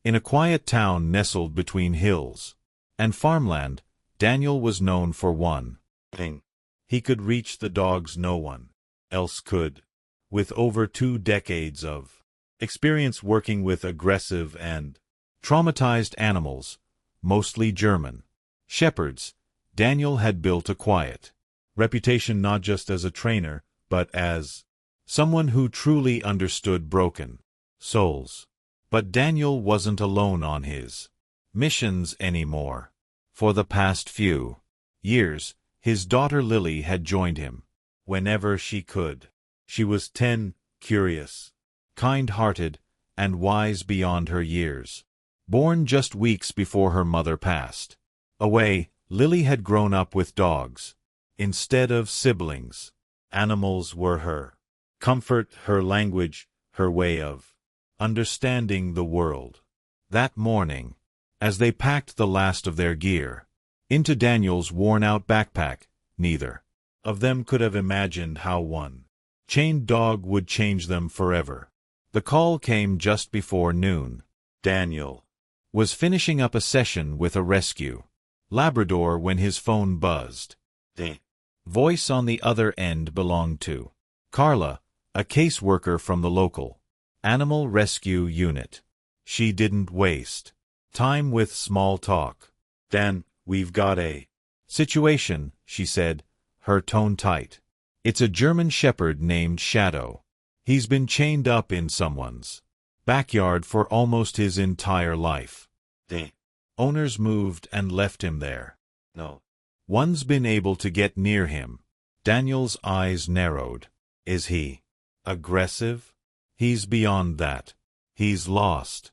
In a quiet town nestled between hills and farmland, Daniel was known for one thing. He could reach the dogs no one else could. With over 2 decades of experience working with aggressive and traumatized animals, mostly German shepherds, Daniel had built a quiet reputation not just as a trainer, but as someone who truly understood broken souls. But Daniel wasn't alone on his missions anymore. For the past few years, his daughter Lily had joined him whenever she could. She was 10, curious, kind-hearted, and wise beyond her years. Born just weeks before her mother passed away, Lily had grown up with dogs instead of siblings. Animals were her comfort, her language, her way of understanding the world. That morning, as they packed the last of their gear into Daniel's worn-out backpack, neither of them could have imagined how one chained dog would change them forever. The call came just before noon. Daniel was finishing up a session with a rescue Labrador when his phone buzzed. The voice on the other end belonged to Carla, a caseworker from the local animal rescue unit. She didn't waste time with small talk. "Dan, we've got a situation," she said, her tone tight. "It's a German shepherd named Shadow. He's been chained up in someone's backyard for almost his entire life. The owners moved and left him there. No one's been able to get near him." Daniel's eyes narrowed. "Is he aggressive?" "He's beyond that. He's lost.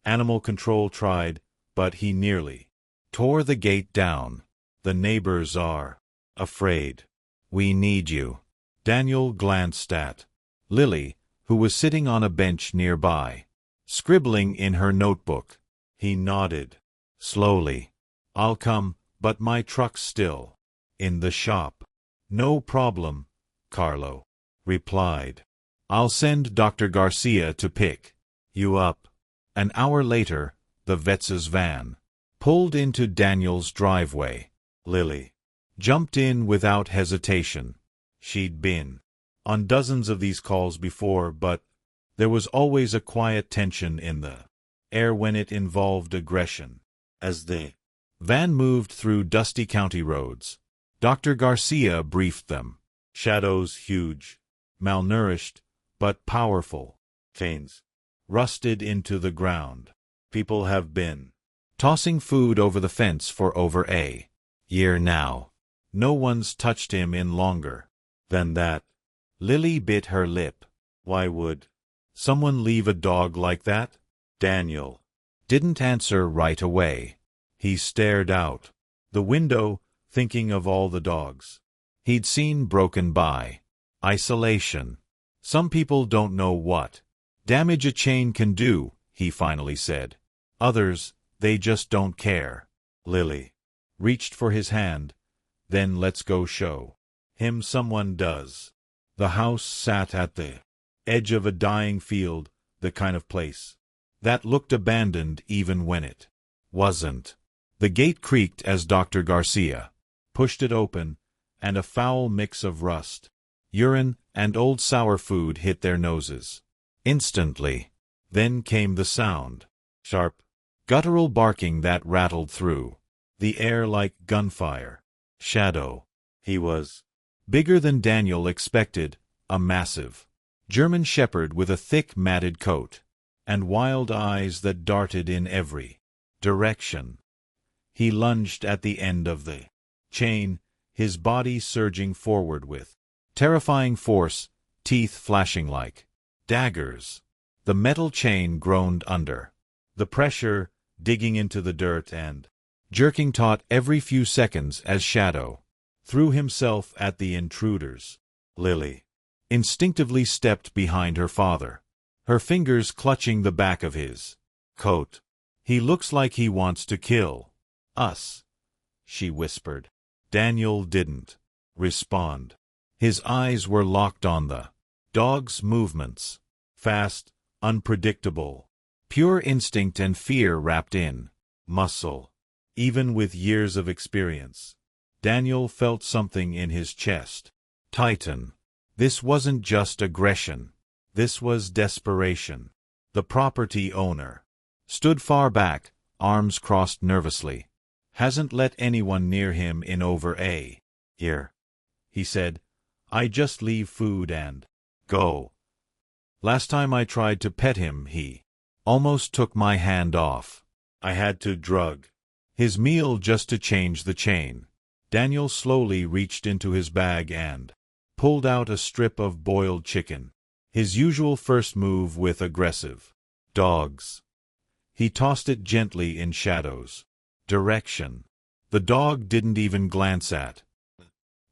Animal control tried, but he nearly tore the gate down. The neighbors are afraid. We need you." Daniel glanced at Lily, who was sitting on a bench nearby, scribbling in her notebook. He nodded slowly. "I'll come, but my truck's still in the shop." "No problem," Carlo replied. "I'll send Dr. Garcia to pick you up." An hour later, the vet's van pulled into Daniel's driveway. Lily jumped in without hesitation. She'd been on dozens of these calls before, but there was always a quiet tension in the air when it involved aggression. As the van moved through dusty county roads, Dr. Garcia briefed them. Shadow's huge, malnourished, but powerful chains rusted into the ground. People have been tossing food over the fence for over a year now. No one's touched him in longer than that. Lily bit her lip. Why would someone leave a dog like that? Daniel didn't answer right away. He stared out the window, thinking of all the dogs he'd seen broken by isolation. "Some people don't know what damage a chain can do," he finally said. "Others, they just don't care." Lily reached for his hand. "Then let's go show him someone does." The house sat at the edge of a dying field, the kind of place that looked abandoned even when it wasn't. The gate creaked as Dr. Garcia pushed it open, and a foul mix of rust, urine, and old sour food hit their noses. Instantly, then came the sound. Sharp, guttural barking that rattled through the air like gunfire. Shadow. He was bigger than Daniel expected, a massive German shepherd with a thick matted coat and wild eyes that darted in every direction. He lunged at the end of the chain, his body surging forward with terrifying force, teeth flashing like daggers. The metal chain groaned under the pressure, digging into the dirt and jerking taut every few seconds as Shadow threw himself at the intruders. Lily instinctively stepped behind her father, her fingers clutching the back of his coat. "He looks like he wants to kill us," she whispered. Daniel didn't respond. His eyes were locked on the dog's movements, fast, unpredictable, Pure instinct and fear wrapped in muscle. Even with years of experience, Daniel felt something in his chest tighten. This wasn't just aggression. This was desperation. The property owner stood far back, arms crossed nervously. Hasn't let anyone near him in over a year, he said. I just leave food and go. Last time I tried to pet him, he almost took my hand off. I had to drug his meal just to change the chain. Daniel slowly reached into his bag and pulled out a strip of boiled chicken. His usual first move with aggressive dogs. He tossed it gently in Shadow's direction. The dog didn't even glance at.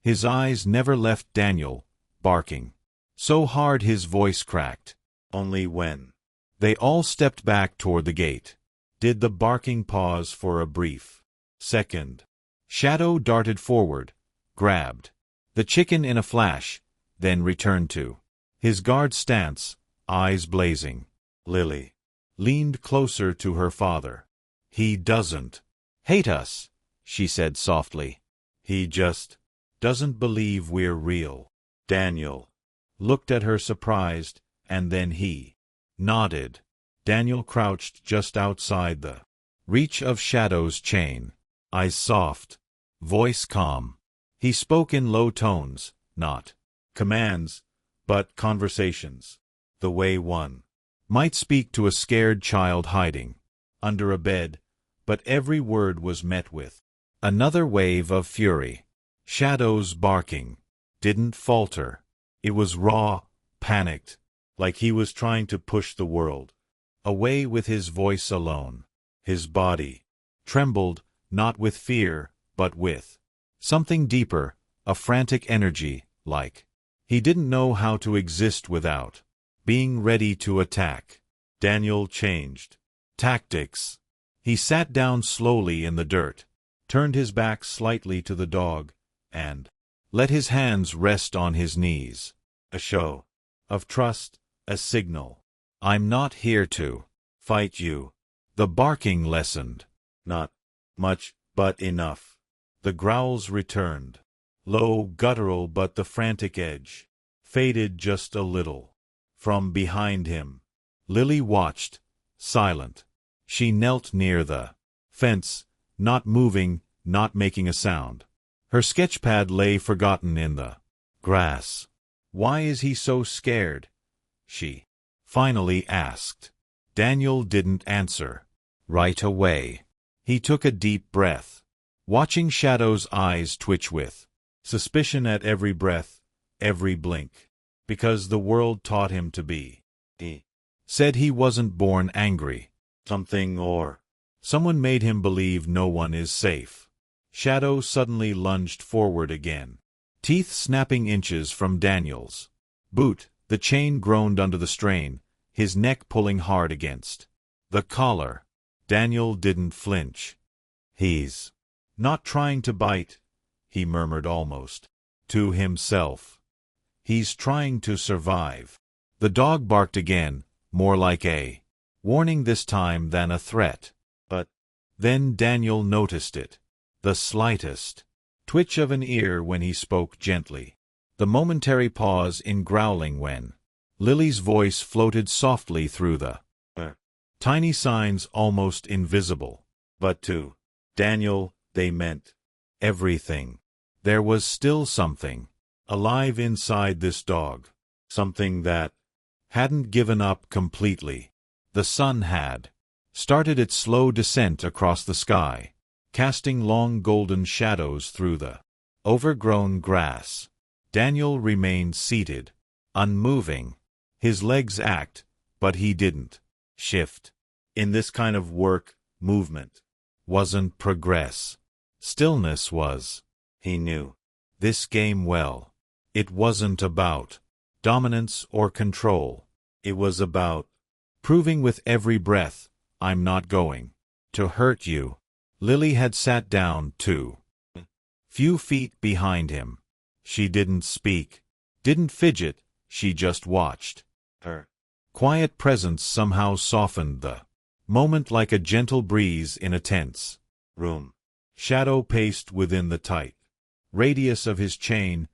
His eyes never left Daniel, barking so hard his voice cracked. Only when they all stepped back toward the gate did the barking pause for a brief second. Shadow darted forward, grabbed the chicken in a flash, then returned to his guard stance, eyes blazing. Lily leaned closer to her father. He doesn't hate us, she said softly. He just doesn't believe we're real. Daniel looked at her surprised, and then he nodded. Daniel crouched just outside the reach of Shadow's chain, eyes soft, voice calm. He spoke in low tones, not commands, but conversations, the way one might speak to a scared child hiding under a bed, but every word was met with another wave of fury. Shadow's barking didn't falter. It was raw, panicked, like he was trying to push the world away with his voice alone. His body trembled, not with fear, but with something deeper, a frantic energy, like he didn't know how to exist without being ready to attack. Daniel changed tactics. He sat down slowly in the dirt, turned his back slightly to the dog, and let his hands rest on his knees. A show of trust, a signal. I'm not here to fight you. The barking lessened. Not much, but enough. The growls returned. Low, guttural, but the frantic edge faded just a little. From behind him, Lily watched, silent. She knelt near the fence, not moving, not making a sound. Her sketchpad lay forgotten in the grass. Why is he so scared? She finally asked. Daniel didn't answer. Right away, he took a deep breath, watching Shadow's eyes twitch with suspicion at every breath, every blink, because the world taught him to be. He said he wasn't born angry. Something or someone made him believe no one is safe. Shadow suddenly lunged forward again, teeth snapping inches from Daniel's boot. The chain groaned under the strain, his neck pulling hard against the collar. Daniel didn't flinch. He's not trying to bite, he murmured almost to himself. He's trying to survive. The dog barked again, more like a warning this time than a threat. But then Daniel noticed it. The slightest twitch of an ear when he spoke gently. The momentary pause in growling when Lily's voice floated softly through the tiny signs almost invisible. But to Daniel, they meant everything. There was still something alive inside this dog. Something that hadn't given up completely. The sun had started its slow descent across the sky, casting long golden shadows through the overgrown grass. Daniel remained seated, unmoving. His legs ached, but he didn't shift. In this kind of work, movement wasn't progress. Stillness was. He knew this game well. It wasn't about dominance or control. It was about proving with every breath, I'm not going to hurt you. Lily had sat down too, few feet behind him. She didn't speak, didn't fidget, she just watched. Her quiet presence somehow softened the Moment like a gentle breeze in a tense room. Shadow paced within the tight radius of his chain,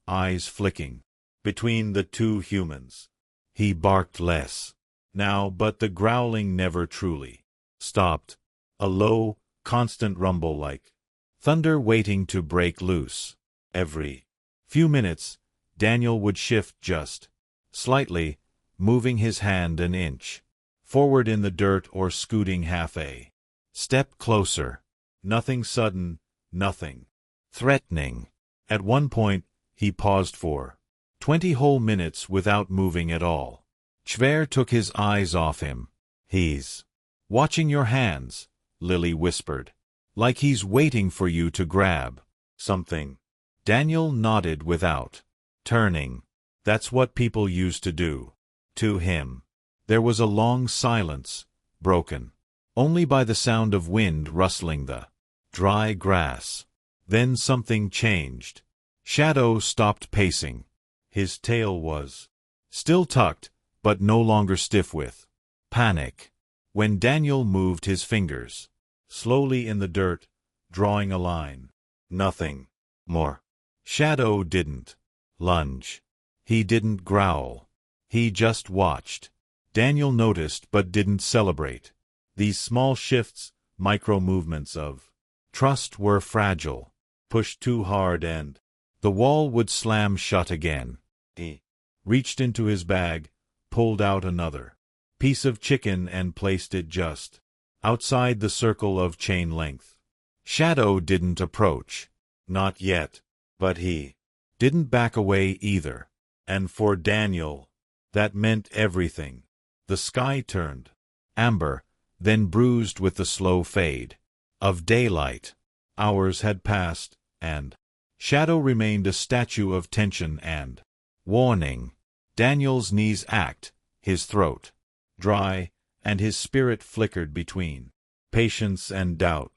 eyes flicking between the two humans. He barked less now, but the growling never truly stopped. A low, constant rumble like thunder waiting to break loose. Every few minutes, Daniel would shift just slightly, moving his hand an inch forward in the dirt or scooting half a step closer. Nothing sudden, nothing threatening. At one point, he paused for 20 whole minutes without moving at all. Chver took his eyes off him. He's watching your hands, Lily whispered. Like he's waiting for you to grab something. Daniel nodded without turning. That's what people used to do to him. There was a long silence, broken only by the sound of wind rustling the dry grass. Then something changed. Shadow stopped pacing. His tail was still tucked, but no longer stiff with panic. When Daniel moved his fingers slowly in the dirt, drawing a line. Nothing more. Shadow didn't lunge. He didn't growl. He just watched. Daniel noticed but didn't celebrate. These small shifts, micro-movements of trust were fragile. Pushed too hard and the wall would slam shut again. He reached into his bag, pulled out another piece of chicken and placed it just outside the circle of chain length. Shadow didn't approach. Not yet. But he didn't back away either. And for Daniel, that meant everything. The sky turned amber, then bruised with the slow fade of daylight. Hours had passed, and Shadow remained a statue of tension and warning. Daniel's knees ached, his throat dry, and his spirit flickered between patience and doubt.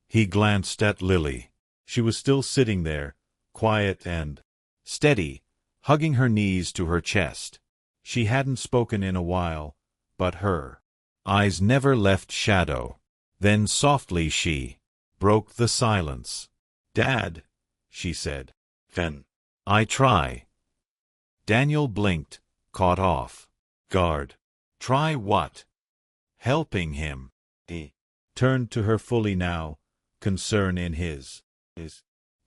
He glanced at Lily. She was still sitting there, quiet and steady, hugging her knees to her chest. She hadn't spoken in a while, but her eyes never left Shadow. Then softly she broke the silence. "Dad," she said. "Can I try?" Daniel blinked, caught off guard. "Try what?" "Helping him." He turned to her fully now, concern in his.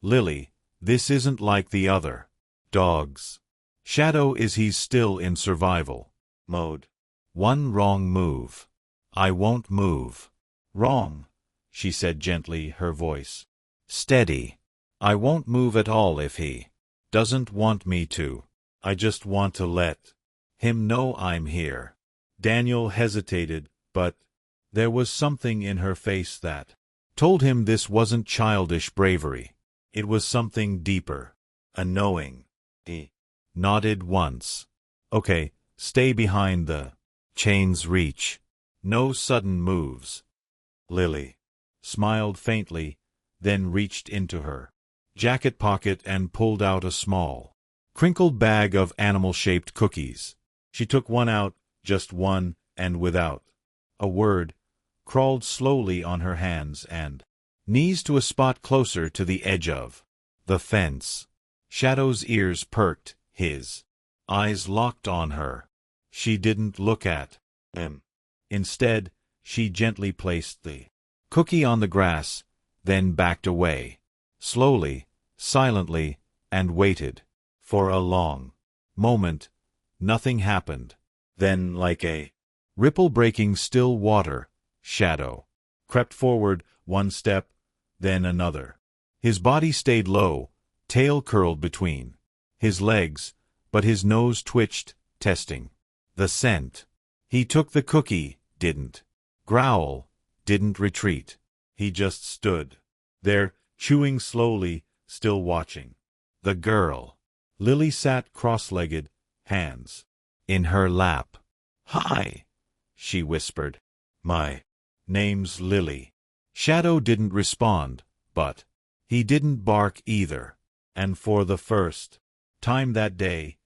"Lily, this isn't like the other dogs. Shadow is he's still in survival mode. One wrong move. I won't move." "Wrong," she said gently, her voice steady. "I won't move at all if he doesn't want me to. I just want to let him know I'm here." Daniel hesitated, but there was something in her face that told him this wasn't childish bravery. It was something deeper. A knowing. He nodded once. "Okay, stay behind the chain's reach. No sudden moves." Lily smiled faintly, then reached into her jacket pocket and pulled out a small, crinkled bag of animal-shaped cookies. She took one out, just one, and without a word, crawled slowly on her hands and knees to a spot closer to the edge of the fence. Shadow's ears perked, his eyes locked on her. She didn't look at him. Instead, she gently placed the cookie on the grass, then backed away, slowly, silently, and waited. For a long moment, nothing happened. Then, like a ripple breaking still water, Shadow crept forward one step, then another. His body stayed low, tail curled between his legs, but his nose twitched, testing the scent. He took the cookie, didn't growl, didn't retreat. He just stood there, chewing slowly, still watching. The girl. Lily sat cross-legged, hands in her lap. "Hi," she whispered. "My name's Lily." Shadow didn't respond, but he didn't bark either. And for the first time that day,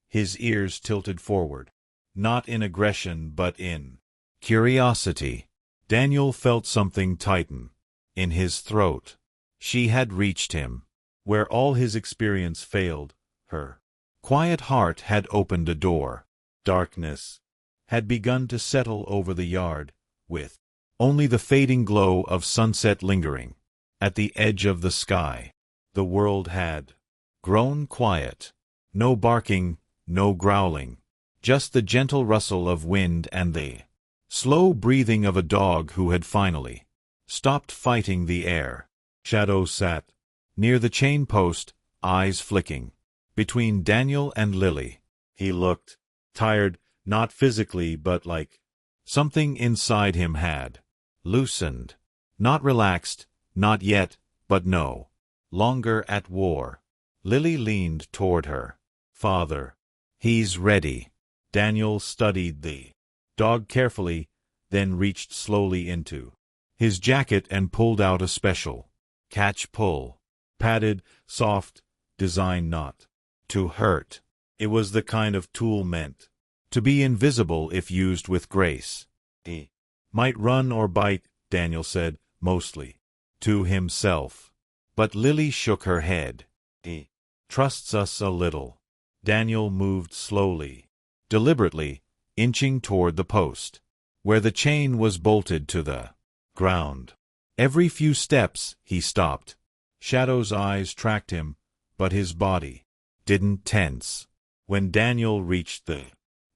his ears tilted forward, not in aggression but in Curiosity. Daniel felt something tighten in his throat. She had reached him, where all his experience failed. Her quiet heart had opened a door. Darkness had begun to settle over the yard, with only the fading glow of sunset lingering. At the edge of the sky, the world had grown quiet. No barking, no growling, just the gentle rustle of wind and the slow breathing of a dog who had finally stopped fighting the air. Shadow sat near the chain post, eyes flicking between Daniel and Lily. He looked tired, not physically but like something inside him had loosened. Not relaxed, not yet, but no longer at war. Lily leaned toward her. Father, he's ready. Daniel studied the dog carefully, then reached slowly into his jacket and pulled out a special catch-pull. Padded, soft, designed not to hurt. It was the kind of tool meant to be invisible if used with grace. He might run or bite, Daniel said, mostly to himself. But Lily shook her head. He trusts us a little. Daniel moved slowly, deliberately, inching toward the post, where the chain was bolted to the ground. Every few steps he stopped. Shadow's eyes tracked him, but his body didn't tense. When Daniel reached the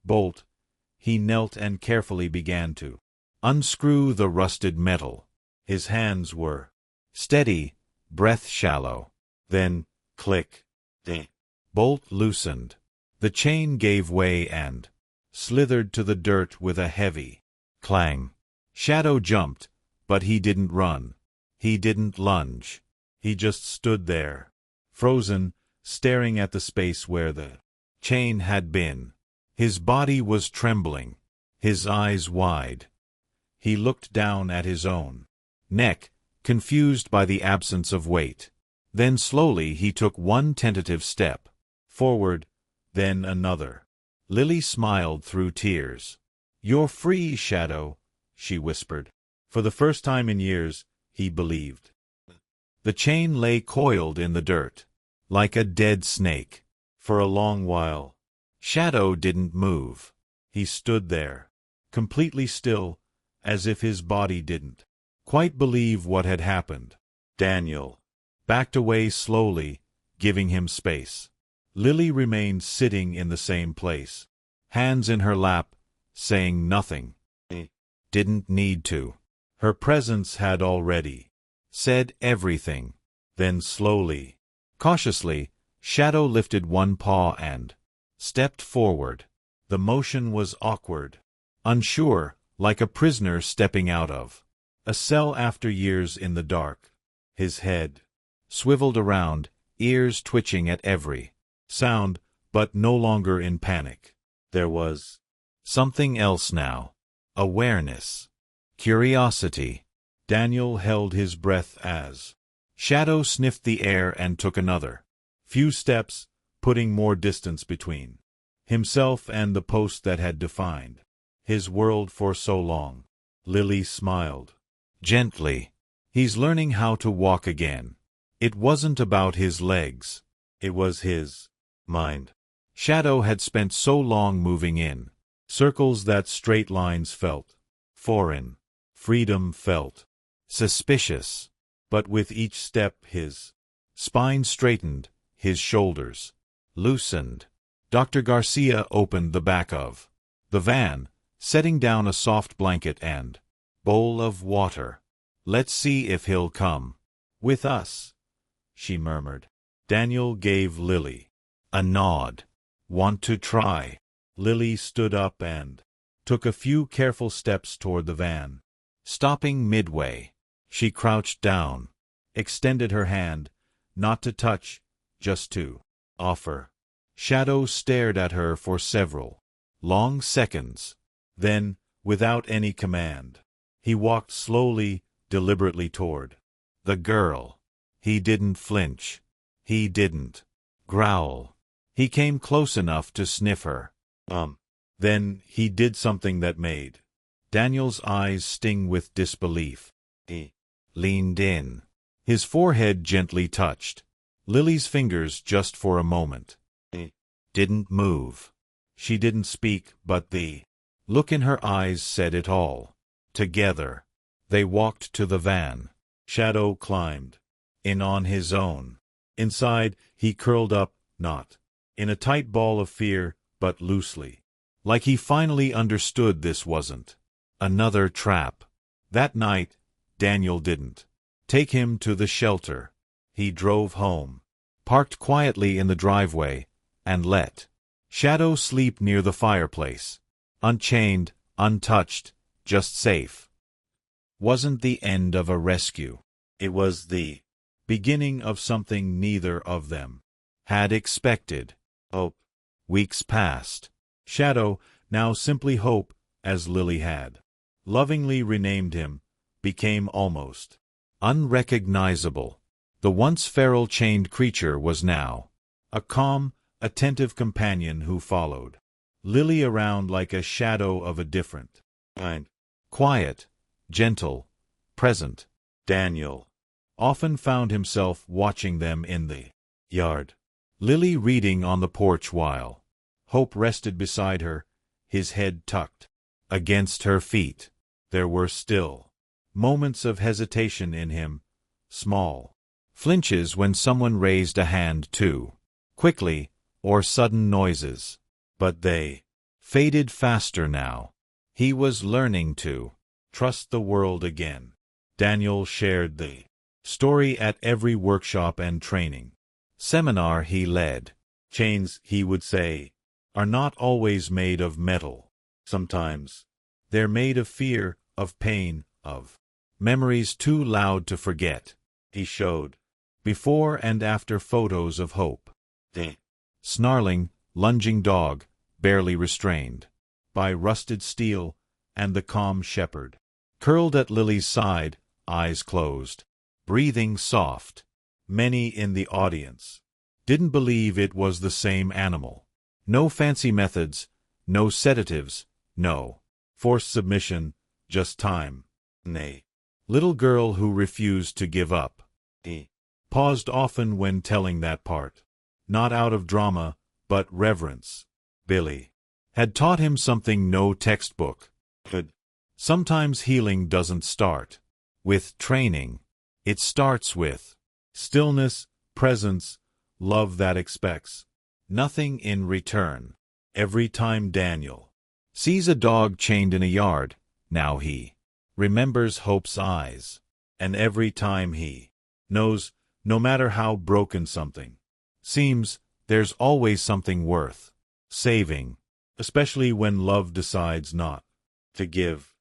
bolt, he knelt and carefully began to unscrew the rusted metal. His hands were steady, breath shallow. Then, click, the bolt loosened. The chain gave way and slithered to the dirt with a heavy clang. Shadow jumped, but he didn't run. He didn't lunge. He just stood there, frozen, staring at the space where the chain had been. His body was trembling, his eyes wide. He looked down at his own neck, confused by the absence of weight. Then slowly he took one tentative step forward, then another. Lily smiled through tears. "You're free, Shadow," she whispered. For the first time in years, he believed. The chain lay coiled in the dirt, like a dead snake. For a long while, Shadow didn't move. He stood there, completely still, as if his body didn't quite believe what had happened. Daniel backed away slowly, giving him space. Lily remained sitting in the same place, hands in her lap, saying nothing. He didn't need to. Her presence had already said everything. Then slowly, cautiously, Shadow lifted one paw and stepped forward. The motion was awkward, unsure, like a prisoner stepping out of a cell after years in the dark. His head swiveled around, ears twitching at every sound, but no longer in panic. There was something else now. Awareness. Curiosity. Daniel held his breath as Shadow sniffed the air and took another few steps, putting more distance between himself and the post that had defined his world for so long. Lily smiled gently. He's learning how to walk again. It wasn't about his legs. It was his mind. Shadow had spent so long moving in circles that straight lines felt foreign. Freedom felt suspicious. But with each step his spine straightened, his shoulders loosened. Dr. Garcia opened the back of the van, setting down a soft blanket and bowl of water. "Let's see if he'll come with us," she murmured. Daniel gave Lily a nod. "Want to try?" Lily stood up and took a few careful steps toward the van. Stopping midway, she crouched down, extended her hand, not to touch, just to offer. Shadow stared at her for several long seconds. Then, without any command, he walked slowly, deliberately toward the girl. He didn't flinch. He didn't growl. He came close enough to sniff her. Then he did something that made Daniel's eyes sting with disbelief. He leaned in. His forehead gently touched Lily's fingers just for a moment. He didn't move. She didn't speak, but the look in her eyes said it all. Together, they walked to the van. Shadow climbed in on his own. Inside, he curled up, not in a tight ball of fear, but loosely. Like he finally understood this wasn't another trap. That night, Daniel didn't take him to the shelter. He drove home, parked quietly in the driveway, and let Shadow sleep near the fireplace. Unchained, untouched, just safe. Wasn't the end of a rescue. It was the beginning of something neither of them had expected. Hope. Weeks passed. Shadow, now simply Hope, as Lily had lovingly renamed him, became almost unrecognizable. The once feral chained creature was now a calm, attentive companion who followed Lily around like a shadow of a different kind. Quiet, gentle, present. Daniel often found himself watching them in the yard. Lily reading on the porch while Hope rested beside her, his head tucked against her feet. There were still moments of hesitation in him, small flinches when someone raised a hand too quickly, or sudden noises. But they faded faster now. He was learning to trust the world again. Daniel shared the story at every workshop and training seminar he led. Chains, he would say, are not always made of metal. Sometimes they're made of fear, of pain, of memories too loud to forget. He showed before and after photos of Hope. The snarling, lunging dog, barely restrained by rusted steel, and the calm shepherd, curled at Lily's side, eyes closed, breathing soft. Many in the audience didn't believe it was the same animal. No fancy methods, no sedatives, no forced submission, just time. Nay, little girl who refused to give up. He paused often when telling that part, not out of drama, but reverence. Billy had taught him something no textbook could. Sometimes healing doesn't start with training. It starts with stillness, presence, love that expects nothing in return. Every time Daniel sees a dog chained in a yard, now he remembers Hope's eyes. And every time he knows, no matter how broken something seems, there's always something worth saving, especially when love decides not to give.